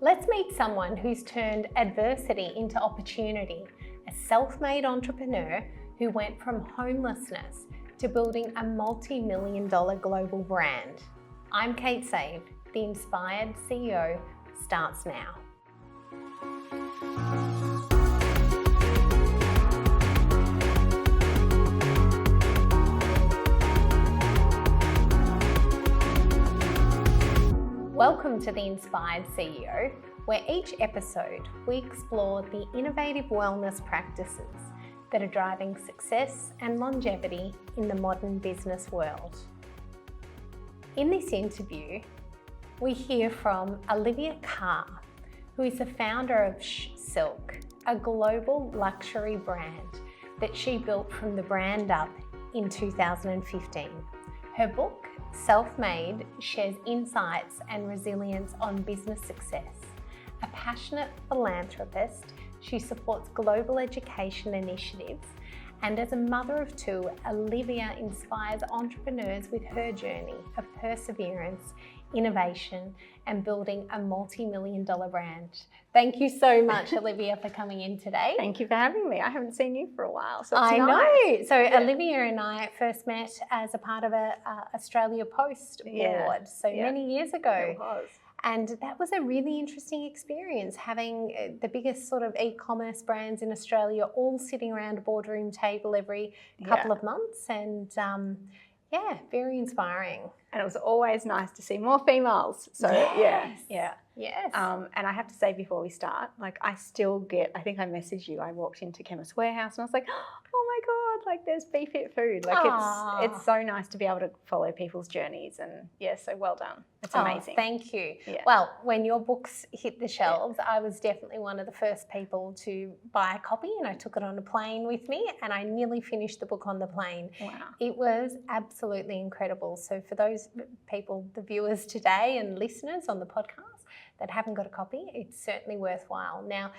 Let's meet someone who's turned adversity into opportunity, a self-made entrepreneur who went from homelessness to building a multi-million-dollar global brand. I'm Kate Save. The Inspired CEO starts now. Welcome to The Inspired CEO, where each episode we explore the innovative wellness practices that are driving success and longevity in the modern business world. In this interview, we hear from Olivia Carr, who is the founder of Silk, a global luxury brand that she built from the brand up in 2015. Her book, Self-Made, shares insights and resilience on business success. A passionate philanthropist, she supports global education initiatives, and as a mother of two, Olivia inspires entrepreneurs with her journey of perseverance, innovation, and building a multi-million-dollar brand. Thank you so much, Olivia, for coming in today. Thank you for having me. I haven't seen you for a while, so it's I nice. know. So Olivia and I first met as a part of a Australia Post board, many years ago. It was. And that was a really interesting experience, having the biggest sort of e-commerce brands in Australia all sitting around a boardroom table every couple of months. And very inspiring. And it was always nice to see more females. So Yes. And I have to say before we start, like I still get, I think I messaged you, I walked into Chemist Warehouse and I was like, oh my God, like there's BeFit food. Like it's so nice to be able to follow people's journeys, and so well done. It's amazing. Thank you. Yeah. Well, when your books hit the shelves, I was definitely one of the first people to buy a copy, and I took it on a plane with me, and I nearly finished the book on the plane. Wow. It was absolutely incredible. So for those people, the viewers today and listeners on the podcast that haven't got a copy, it's certainly worthwhile. Now,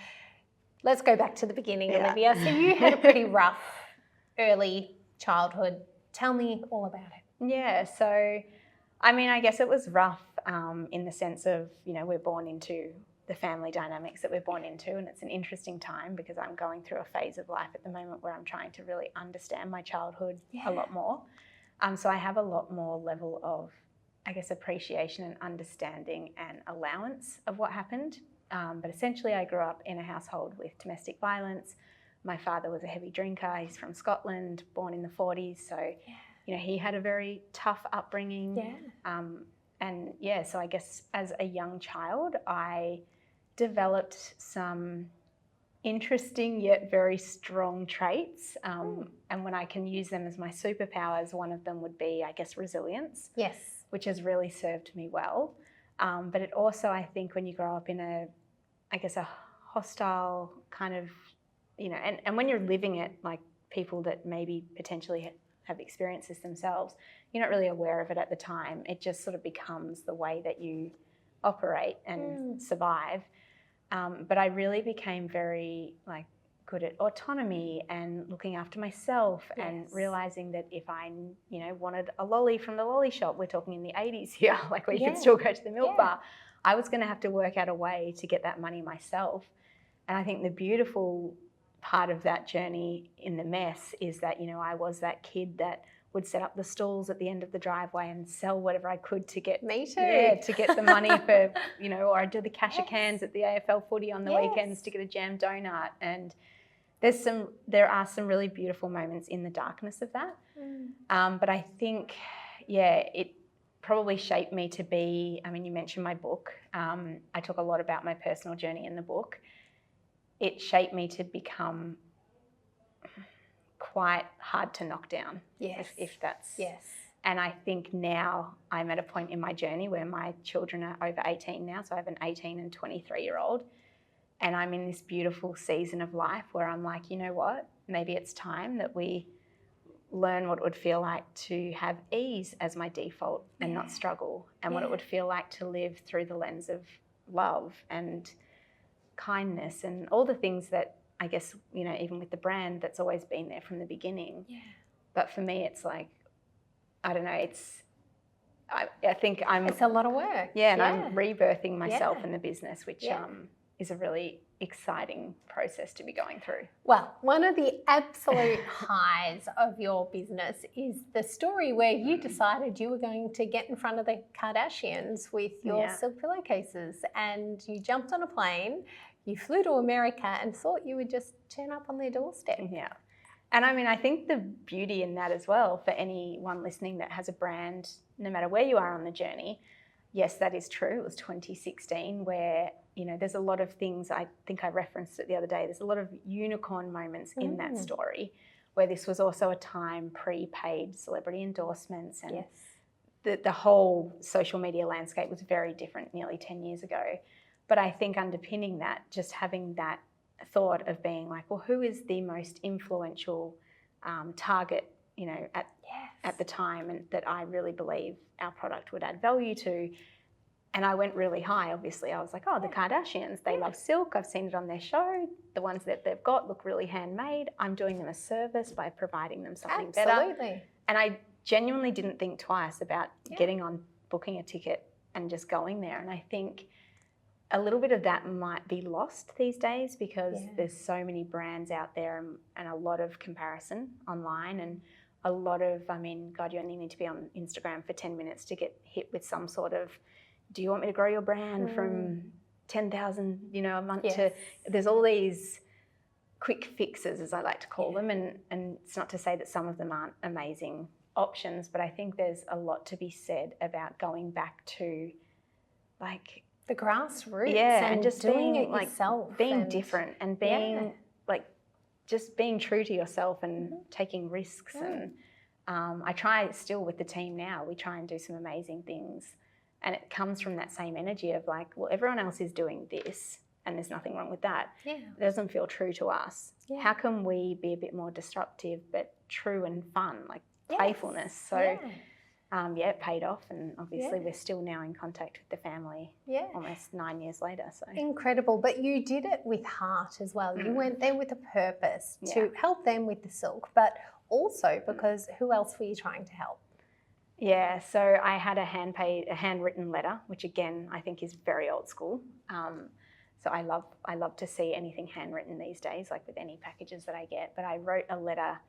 let's go back to the beginning, Olivia. So you had a pretty rough early childhood. Tell me all about it. Yeah, so I mean, I guess it was rough in the sense of, we're born into the family dynamics that we're born into, and it's an interesting time because I'm going through a phase of life at the moment where I'm trying to really understand my childhood a lot more. So I have a lot more level of, I guess, appreciation and understanding and allowance of what happened. But essentially I grew up in a household with domestic violence. My father was a heavy drinker. He's from Scotland, born in the 40s. So, he had a very tough upbringing. So I guess as a young child, I developed some interesting yet very strong traits. And when I can use them as my superpowers, one of them would be, I guess, resilience. Yes. Which has really served me well. But it also, I think, when you grow up in a hostile kind of, and when you're living it, like people that maybe potentially have experienced this themselves, you're not really aware of it at the time. It just sort of becomes the way that you operate and survive. But I really became very good at autonomy and looking after myself and realizing that if I, wanted a lolly from the lolly shop, we're talking in the 80s here, like where you could still go to the milk bar, I was going to have to work out a way to get that money myself. And I think the beautiful part of that journey in the mess is that, I was that kid that would set up the stalls at the end of the driveway and sell whatever I could to get to get the money for, or I'd do the casher cans at the AFL footy on the weekends to get a jam donut. And there are some really beautiful moments in the darkness of that. But I think, it probably shaped me to be, you mentioned my book. I talk a lot about my personal journey in the book. It shaped me to become quite hard to knock down. Yes. If that's... Yes. And I think now I'm at a point in my journey where my children are over 18 now, so I have an 18 and 23-year-old, and I'm in this beautiful season of life where I'm like, you know what, maybe it's time that we learn what it would feel like to have ease as my default and not struggle, and what it would feel like to live through the lens of love and kindness and all the things that I guess, even with the brand, that's always been there from the beginning. Yeah. But for me, it's like, I don't know, I think I'm... It's a lot of work. Yeah, and I'm rebirthing myself in the business, which Yeah. is a really exciting process to be going through. Well, one of the absolute highs of your business is the story where you decided you were going to get in front of the Kardashians with your silk pillowcases, and you jumped on a plane, you flew to America and thought you would just turn up on their doorstep. Yeah. And I mean, I think the beauty in that as well, for anyone listening that has a brand, no matter where you are on the journey, yes, that is true. It was 2016 where, you know, there's a lot of things, I think I referenced it the other day, there's a lot of unicorn moments in that story, where this was also a time pre-paid celebrity endorsements, and the whole social media landscape was very different nearly 10 years ago. But I think underpinning that, just having that thought of being like, well, who is the most influential target, you know, at the time, and that I really believe our product would add value to. And I went really high, obviously. I was like, oh, the Kardashians, they love silk. I've seen it on their show. The ones that they've got look really handmade. I'm doing them a service by providing them something better. Absolutely. And I genuinely didn't think twice about getting on, booking a ticket and just going there. And I think a little bit of that might be lost these days, because there's so many brands out there, and a lot of comparison online, and a lot of, I mean, God, you only need to be on Instagram for 10 minutes to get hit with some sort of, do you want me to grow your brand from 10,000, you know, a month to, there's all these quick fixes, as I like to call them. And it's not to say that some of them aren't amazing options, but I think there's a lot to be said about going back to like the grassroots, and just doing being it like yourself, being different, and being like just being true to yourself, and taking risks. And I try still with the team now, we try and do some amazing things, and it comes from that same energy of like, well, everyone else is doing this and there's nothing wrong with that. It doesn't feel true to us. How can we be a bit more disruptive but true and fun, like playfulness? So it paid off, and obviously we're still now in contact with the family almost 9 years later. So incredible. But you did it with heart as well. You went there with a purpose to help them with the silk, but also because who else were you trying to help? Yeah, so I had a handwritten letter, which again I think is very old school. So I love to see anything handwritten these days, like with any packages that I get. But I wrote a letter.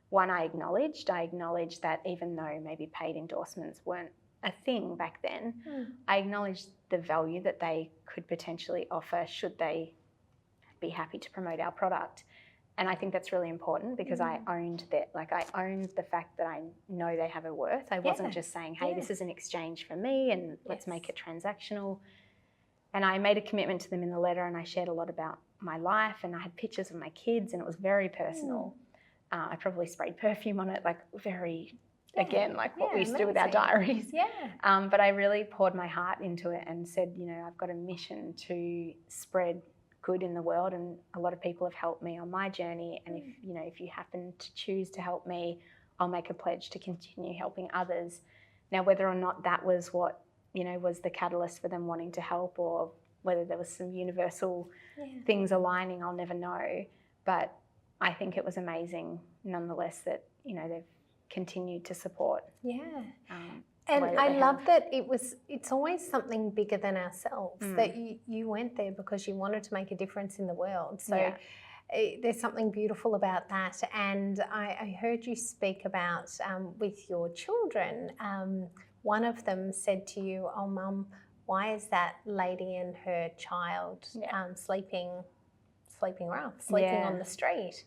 One, I acknowledged that even though maybe paid endorsements weren't a thing back then, I acknowledged the value that they could potentially offer should they be happy to promote our product. And I think that's really important, because I owned that. Like, I owned the fact that I know they have a worth. I wasn't just saying, hey, this is an exchange for me and let's make it transactional. And I made a commitment to them in the letter, and I shared a lot about my life, and I had pictures of my kids, and it was very personal. I probably sprayed perfume on it, like very, again, like what we used to do with our diaries. But I really poured my heart into it and said, you know, I've got a mission to spread good in the world, and a lot of people have helped me on my journey. And if you happen to choose to help me, I'll make a pledge to continue helping others. Now, whether or not that was what, you know, was the catalyst for them wanting to help, or whether there was some universal things aligning, I'll never know. But I think it was amazing nonetheless that, you know, they've continued to support. And I love that it's always something bigger than ourselves, that you went there because you wanted to make a difference in the world. So there's something beautiful about that. And I heard you speak about with your children, one of them said to you, oh, Mum, why is that lady and her child sleeping rough, sleeping on the street?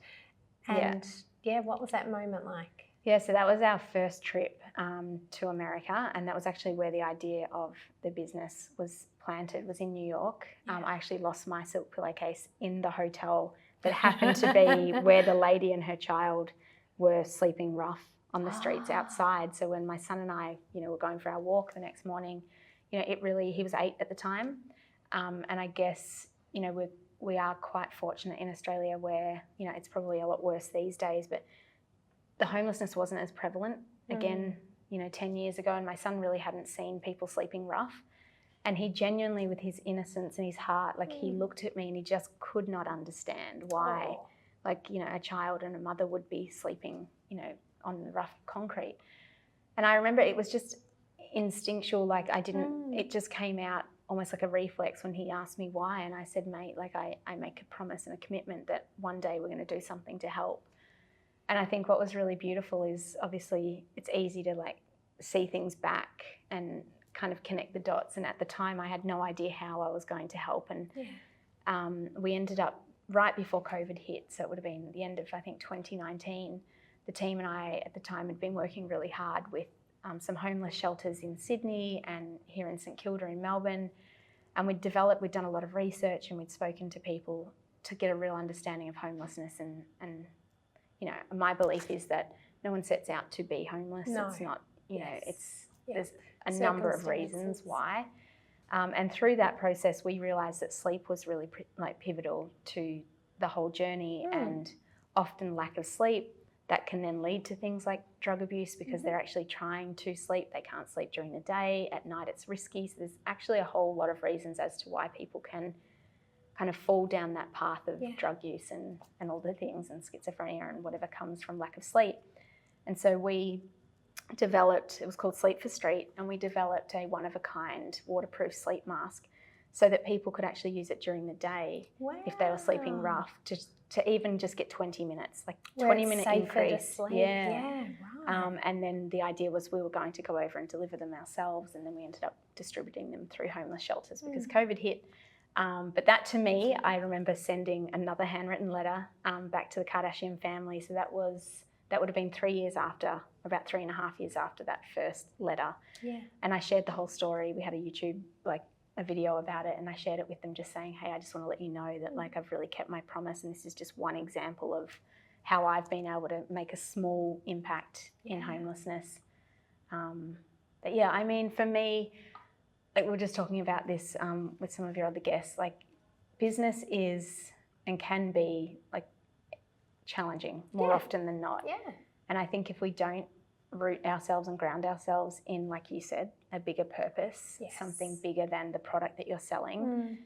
And what was that moment like? Yeah, so that was our first trip to America, and that was actually where the idea of the business was planted, was in New York. I actually lost my silk pillowcase in the hotel that happened to be where the lady and her child were sleeping rough on the streets outside. So when my son and I, you know, were going for our walk the next morning, you know, he was 8 at the time. And I guess, you know, we are quite fortunate in Australia where, you know, it's probably a lot worse these days, but the homelessness wasn't as prevalent again, you know, 10 years ago, and my son really hadn't seen people sleeping rough. And he genuinely, with his innocence and his heart, like he looked at me and he just could not understand why, like, you know, a child and a mother would be sleeping, you know, on the rough concrete. And I remember it was just instinctual, like I didn't, it just came out almost like a reflex when he asked me why. And I said, mate, like I make a promise and a commitment that one day we're going to do something to help. And I think what was really beautiful is obviously it's easy to like see things back and kind of connect the dots. And at the time I had no idea how I was going to help. And we ended up right before COVID hit. So it would have been the end of, I think, 2019. The team and I at the time had been working really hard with some homeless shelters in Sydney and here in St Kilda in Melbourne. And we'd done a lot of research and we'd spoken to people to get a real understanding of homelessness. And you know, my belief is that no one sets out to be homeless. No. It's not, you know, there's a number of reasons why. And through that process, we realised that sleep was really pivotal to the whole journey, and often lack of sleep that can then lead to things like drug abuse because they're actually trying to sleep. They can't sleep during the day. At night it's risky. So there's actually a whole lot of reasons as to why people can kind of fall down that path of drug use and all the things, and schizophrenia and whatever comes from lack of sleep. And so we developed, it was called Sleep for Street, and we developed a one-of-a-kind waterproof sleep mask so that people could actually use it during the day if they were sleeping rough, to even just get 20 minutes, like 20-minute increase. And then the idea was we were going to go over and deliver them ourselves, and then we ended up distributing them through homeless shelters because COVID hit. But that, to me, I remember sending another handwritten letter back to the Kardashian family. So that would have been 3 years after, about 3.5 years after that first letter. And I shared the whole story. We had a YouTube, like a video about it, and I shared it with them just saying, hey, I just want to let you know that like I've really kept my promise, and this is just one example of how I've been able to make a small impact in homelessness. But yeah, I mean, for me, like we were just talking about this with some of your other guests, like business is and can be like challenging more often than not. And I think if we don't root ourselves and ground ourselves in, like you said, a bigger purpose, something bigger than the product that you're selling,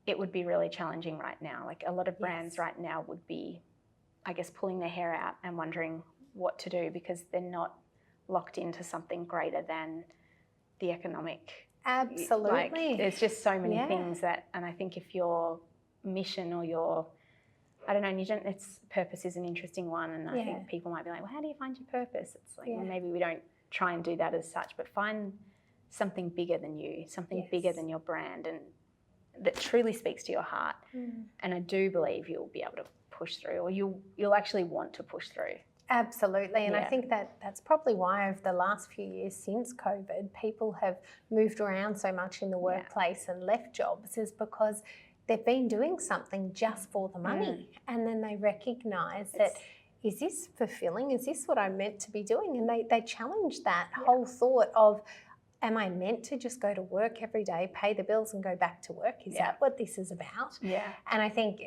it would be really challenging right now. Like a lot of brands right now would be, I guess, pulling their hair out and wondering what to do because they're not locked into something greater than the economic. Absolutely. Like, there's just so many things that, and I think if your mission or your, I don't know, its purpose is an interesting one, and I think people might be like, well, how do you find your purpose? It's like, well, maybe we don't try and do that as such, but find something bigger than you, something bigger than your brand, and that truly speaks to your heart. And I do believe you'll be able to push through, or you'll actually want to push through. Absolutely, and I think that's probably why over the last few years since COVID, people have moved around so much in the workplace and left jobs, is because they've been doing something just for the money, and then they recognise that, is this fulfilling? Is this what I'm meant to be doing? And they challenge that whole thought of, am I meant to just go to work every day, pay the bills and go back to work? Is that what this is about? And I think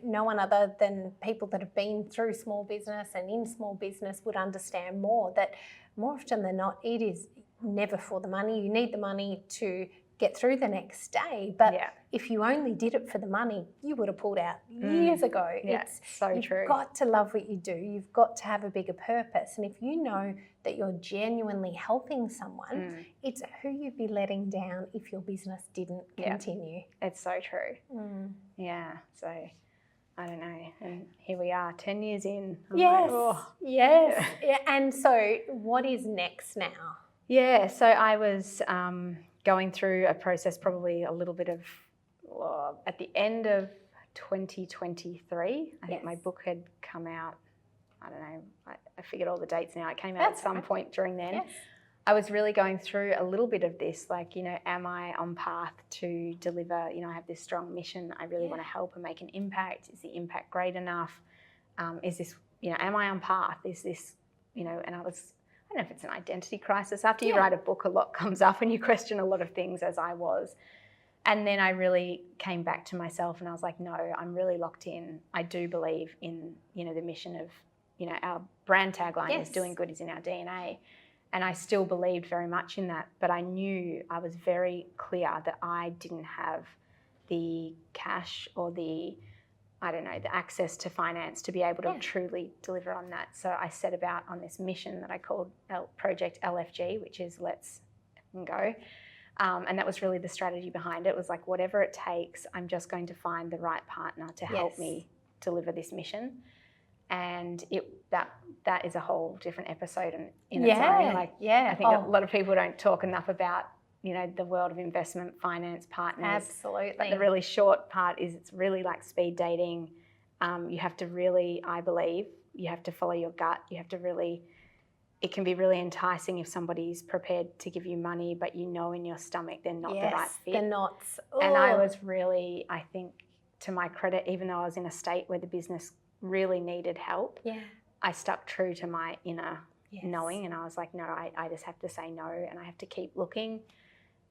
no one other than people that have been through small business and in small business would understand more that more often than not, it is never for the money. You need the money to get through the next day. But if you only did it for the money, you would have pulled out years ago. It's so true. You've got to love what you do. You've got to have a bigger purpose. And if you know that you're genuinely helping someone, it's who you'd be letting down if your business didn't continue. It's so true. Yeah, so I don't know. And here we are, 10 years in. Yes. And so what is next now? Yeah, so I was going through a process, probably a little bit of, at the end of 2023, I think my book had come out. I don't know, I figured all the dates now. It came out at some point during then. I was really going through a little bit of this, like, you know, am I on path to deliver? You know, I have this strong mission. I really want to help and make an impact. Is the impact great enough? Is this, you know, am I on path? Is this, you know, and I don't know if it's an identity crisis. After you write a book, a lot comes up and you question a lot of things, as I was. And then I really came back to myself and I was like, no, I'm really locked in. I do believe in, you know, the mission of, you know, our brand tagline is doing good is in our DNA. And I still believed very much in that, but I knew, I was very clear that I didn't have the cash or the, I don't know, the access to finance to be able to truly deliver on that. So I set about on this mission that I called Project LFG, which is Let's and go. And that was really the strategy behind it. It was like, whatever it takes, I'm just going to find the right partner to help me deliver this mission. And that is a whole different episode in its own. Like, I think a lot of people don't talk enough about, you know, the world of investment, finance, partners. Absolutely. But the really short part is it's really like speed dating. You have to really, I believe, you have to follow your gut. You have to really, it can be really enticing if somebody's prepared to give you money, but you know in your stomach they're not the right fit. They're not. And I was really, I think, to my credit, even though I was in a state where the business really needed help, I stuck true to my inner knowing, and I was like, no, I just have to say no, and I have to keep looking.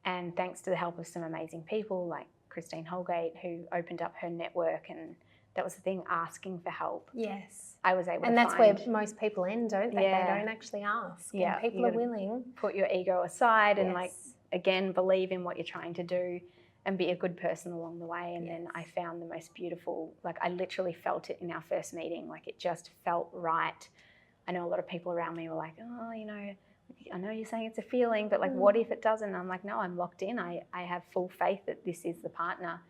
And thanks to the help of some amazing people like Christine Holgate, who opened up her network, and that was the thing, asking for help. Yes. I was able to And that's find, where most people end, don't they? Yeah. They don't actually ask. Yeah, And people are willing. Put your ego aside and like, again, believe in what you're trying to do and be a good person along the way. And then I found the most beautiful, like I literally felt it in our first meeting. Like it just felt right. I know a lot of people around me were like, oh, you know, I know you're saying it's a feeling, but like, what if it doesn't? I'm like, no, I'm locked in. I have full faith that this is the partner.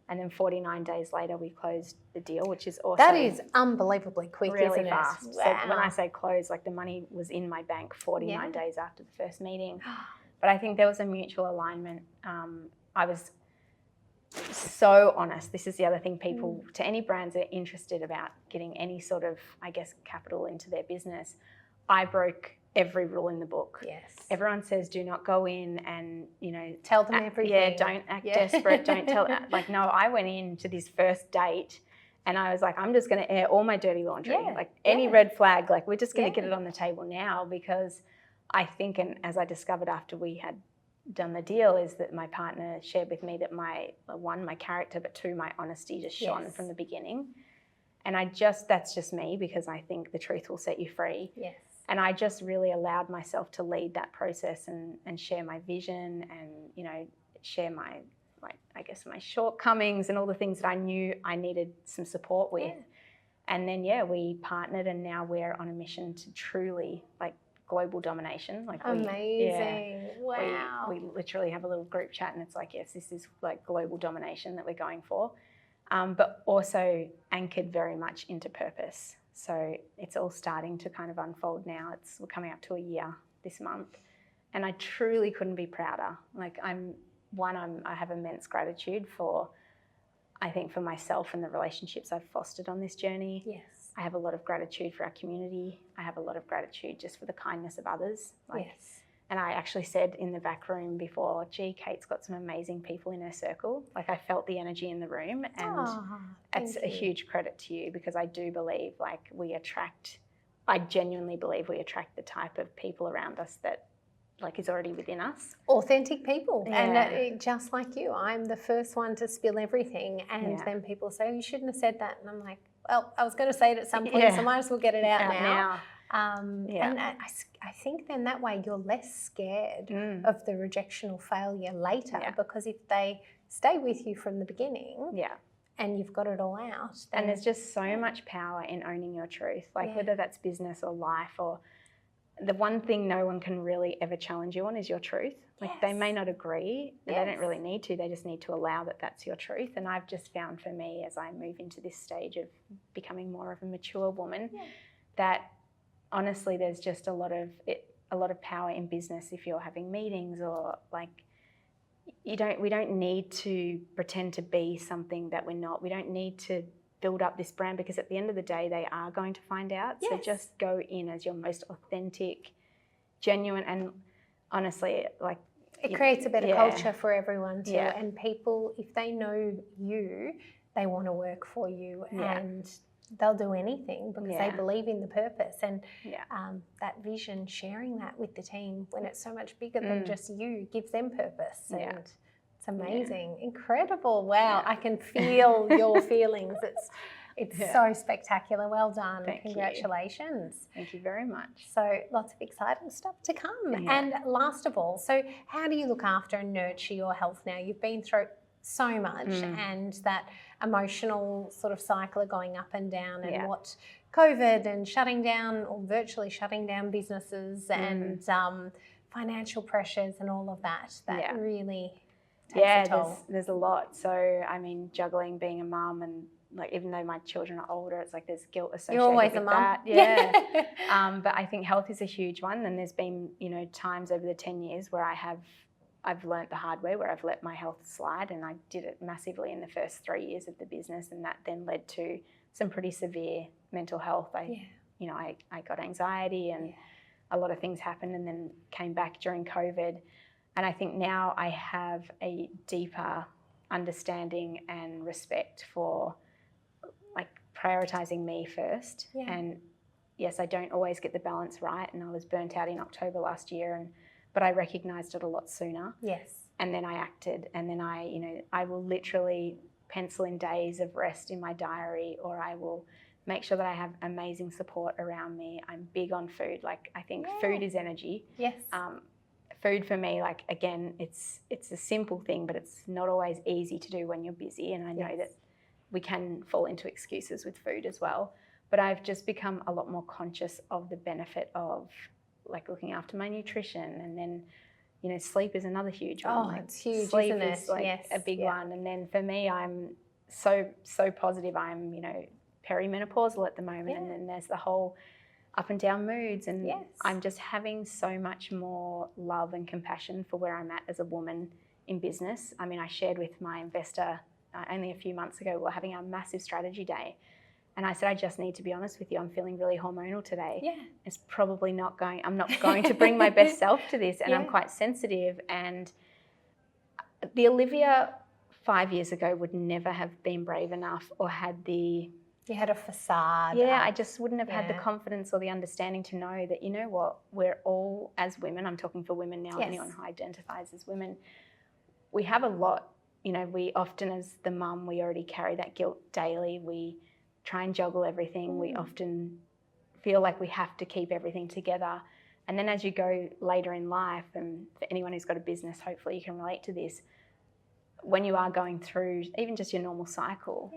And then 49 days later, we closed the deal, which is also that is unbelievably quick, really isn't fast. it? Wow. So when I say close, like the money was in my bank 49 days after the first meeting. But I think there was a mutual alignment. I was so honest. This is the other thing, people, to any brands that are interested about getting any sort of, I guess, capital into their business, I broke every rule in the book. Yes. Everyone says do not go in and, you know, tell them everything. Yeah, don't act desperate. Don't tell. Like, no, I went into this first date and I was like, I'm just going to air all my dirty laundry. Like any red flag, like we're just going to get it on the table now, because I think, and as I discovered after we had done the deal, is that my partner shared with me that my character, but two, my honesty just shone from the beginning. And that's just me, because I think the truth will set you free. Yes. And I just really allowed myself to lead that process and share my vision and, you know, share my shortcomings and all the things that I knew I needed some support with. And then, we partnered, and now we're on a mission to truly, like, global domination. Like, amazing. Wow. We literally have a little group chat, and it's like, yes, this is like global domination that we're going for, but also anchored very much into purpose. So it's all starting to kind of unfold now. We're coming up to a year this month, and I truly couldn't be prouder. Like I have immense gratitude for, I think, for myself and the relationships I've fostered on this journey. Yes. I have a lot of gratitude for our community. I have a lot of gratitude just for the kindness of others. And I actually said in the back room before, gee, Kate's got some amazing people in her circle. Like I felt the energy in the room, and it's a huge credit to you, because I do believe I genuinely believe we attract the type of people around us that like is already within us. Authentic people. And just like you, I'm the first one to spill everything, and then people say, oh, you shouldn't have said that. And I'm like, well, I was going to say it at some point, so I might as well get it out now. And I think then that way you're less scared of the rejection or failure later, because if they stay with you from the beginning and you've got it all out. And there's just so much power in owning your truth, like whether that's business or life, or the one thing no one can really ever challenge you on is your truth. Like they may not agree, but they don't really need to. They just need to allow that that's your truth. And I've just found for me, as I move into this stage of becoming more of a mature woman, that honestly, there's just a lot of power in business if you're having meetings, or like we don't need to pretend to be something that we're not. We don't need to build up this brand, because at the end of the day, they are going to find out. So just go in as your most authentic, genuine, and honestly, like it creates a better culture for everyone too. And people, if they know you, they want to work for you, and they'll do anything because they believe in the purpose, and that vision, sharing that with the team when it's so much bigger than just you, gives them purpose. And it's amazing. Incredible. Wow. I can feel your feelings. It's so spectacular. Well done. Congratulations. Thank you very much. So lots of exciting stuff to come. And last of all, so how do you look after and nurture your health now? You've been through so much, and that emotional sort of cycle of going up and down, and what COVID and shutting down or virtually shutting down businesses and financial pressures and all of that really takes yeah, a toll. there's a lot. So I mean, juggling being a mum, and like even though my children are older, it's like there's guilt associated You're always with a mum. that. Yeah. But I think health is a huge one, and there's been, you know, times over the 10 years where I've learnt the hard way, where I've let my health slide, and I did it massively in the first 3 years of the business, and that then led to some pretty severe mental health. You know, I got anxiety, and a lot of things happened, and then came back during COVID. And I think now I have a deeper understanding and respect for like prioritizing me first. And yes, I don't always get the balance right, and I was burnt out in October last year, but I recognized it a lot sooner. Yes. And then I acted, and then I will literally pencil in days of rest in my diary, or I will make sure that I have amazing support around me. I'm big on food. Like, I think food is energy. Yes. Food for me, like, again, it's a simple thing, but it's not always easy to do when you're busy. And I know that we can fall into excuses with food as well. But I've just become a lot more conscious of the benefit of like looking after my nutrition. And then, you know, sleep is another huge one. Oh, like, it's huge, sleep isn't it? is like a big one. And then for me, I'm so positive. I'm, you know, perimenopausal at the moment, and then there's the whole up and down moods, and I'm just having so much more love and compassion for where I'm at as a woman in business. I mean, I shared with my investor only a few months ago, we were having our massive strategy day, and I said, I just need to be honest with you, I'm feeling really hormonal today. It's probably I'm not going to bring my best self to this, and I'm quite sensitive. And the Olivia 5 years ago would never have been brave enough or had the... You had a facade. I just wouldn't have had the confidence or the understanding to know that, you know what, we're all, as women, I'm talking for women now, anyone who identifies as women, we have a lot. You know, we often, as the mum, we already carry that guilt daily. We try and juggle everything. We often feel like we have to keep everything together. And then as you go later in life, and for anyone who's got a business, hopefully you can relate to this, when you are going through even just your normal cycle,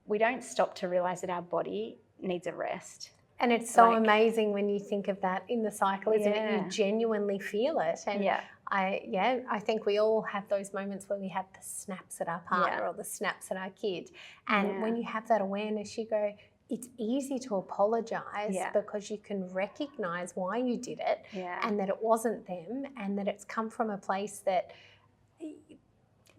we don't stop to realise that our body needs a rest. And it's so amazing when you think of that in the cycle, isn't it? You genuinely feel it. And I think we all have those moments where we have the snaps at our partner or the snaps at our kid. And when you have that awareness, you go, it's easy to apologise because you can recognise why you did it and that it wasn't them, and that it's come from a place that...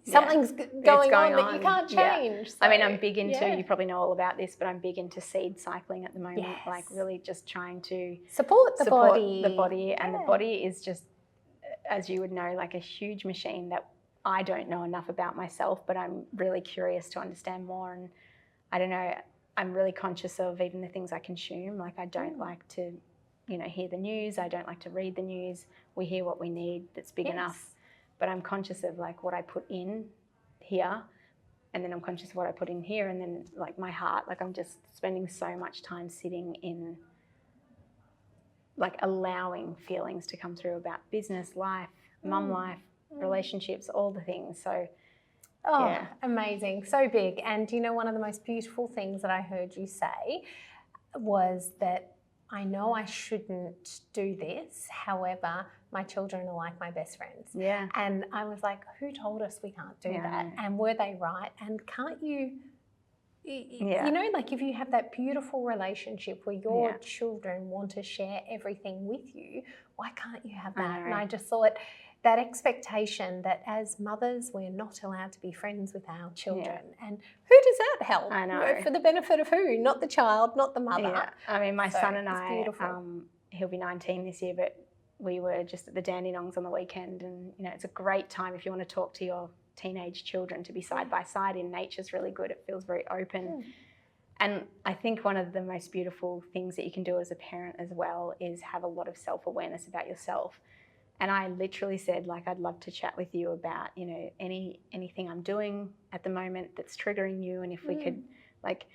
something's going on that you can't change. So, I mean, I'm big into, you probably know all about this, but I'm big into seed cycling at the moment, like really just trying to support the body. And the body is just, as you would know, like a huge machine that I don't know enough about myself, but I'm really curious to understand more. And I don't know, I'm really conscious of even the things I consume. Like, I don't like to, you know, hear the news. I don't like to read the news. We hear what we need that's big enough. But I'm conscious of like what I put in here, and then I'm conscious of what I put in here, and then like my heart, like I'm just spending so much time sitting in, like allowing feelings to come through about business, life, mum life, relationships, all the things. So, amazing, so big. And you know, one of the most beautiful things that I heard you say was that I know I shouldn't do this, however, my children are like my best friends. And I was like, who told us we can't do that? And were they right? And can't you, you know, like if you have that beautiful relationship where your children want to share everything with you, why can't you have that? And I just thought that expectation that as mothers, we're not allowed to be friends with our children. And who does that help? I know. For the benefit of who? Not the child, not the mother. I mean, my son and I, he'll be 19 this year, but we were just at the Dandenongs on the weekend, and you know, it's a great time if you want to talk to your teenage children to be side by side in nature's really good. It feels very open. And I think one of the most beautiful things that you can do as a parent as well is have a lot of self-awareness about yourself. And I literally said, like, I'd love to chat with you about, you know, anything I'm doing at the moment that's triggering you, and if we could, like,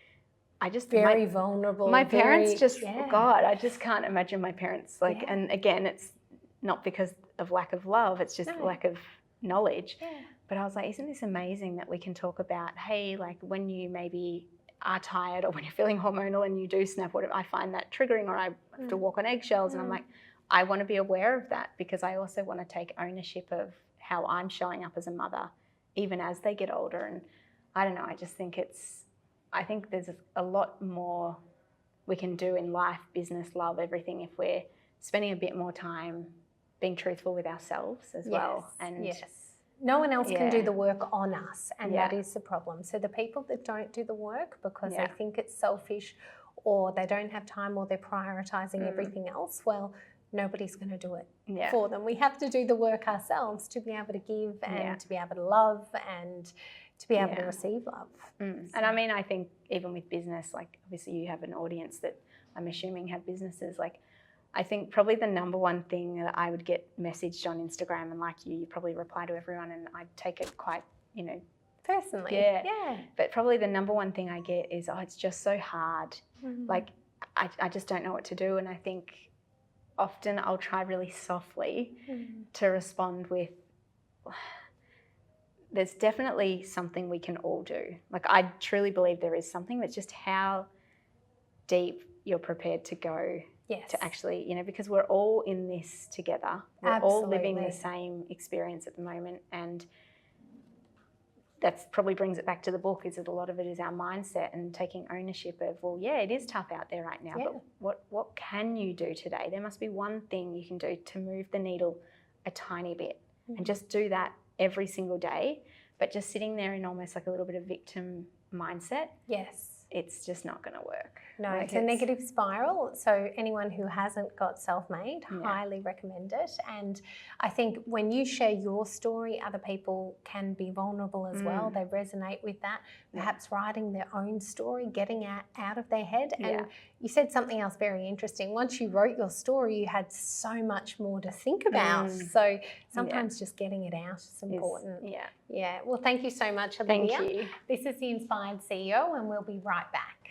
I just very vulnerable. My parents just God, I just can't imagine my parents like. And again, it's not because of lack of love; it's just lack of knowledge. But I was like, isn't this amazing that we can talk about, hey, like when you maybe are tired or when you're feeling hormonal and you do snap, whatever, I find that triggering, or I have to walk on eggshells, and I'm like, I want to be aware of that, because I also want to take ownership of how I'm showing up as a mother, even as they get older. And I don't know, I just think I think there's a lot more we can do in life, business, love, everything, if we're spending a bit more time being truthful with ourselves as well. And no one else can do the work on us, and Yeah. that is the problem. So the people that don't do the work because Yeah. they think it's selfish, or they don't have time, or they're prioritising everything else, well, nobody's going to do it for them. We have to do the work ourselves to be able to give and to be able to love and to be able to receive love. And I mean, I think even with business, like obviously you have an audience that I'm assuming have businesses. Like, I think probably the number one thing that I would get messaged on Instagram, and like you probably reply to everyone, and I take it quite, Personally. Yeah. But probably the number one thing I get is, oh, it's just so hard. Like, I just don't know what to do. And I think often I'll try really softly to respond with, there's definitely something we can all do. Like, I truly believe there is something, but just how deep you're prepared to go to actually, because we're all in this together. We're all living the same experience at the moment. And that's probably brings it back to the book, is that a lot of it is our mindset and taking ownership of, well, yeah, it is tough out there right now, but what can you do today? There must be one thing you can do to move the needle a tiny bit, and just do that every single day. But just sitting there in almost like a little bit of victim mindset, it's just not going to work. No, it's a negative spiral. So anyone who hasn't got self-made, highly recommend it. And I think when you share your story, other people can be vulnerable as well. They resonate with that. Perhaps writing their own story, getting out of their head. And you said something else very interesting. Once you wrote your story, you had so much more to think about. So sometimes just getting it out is important. Yeah. Well, thank you so much, Olivia. Thank you. This is The Inspired CEO, and we'll be right back.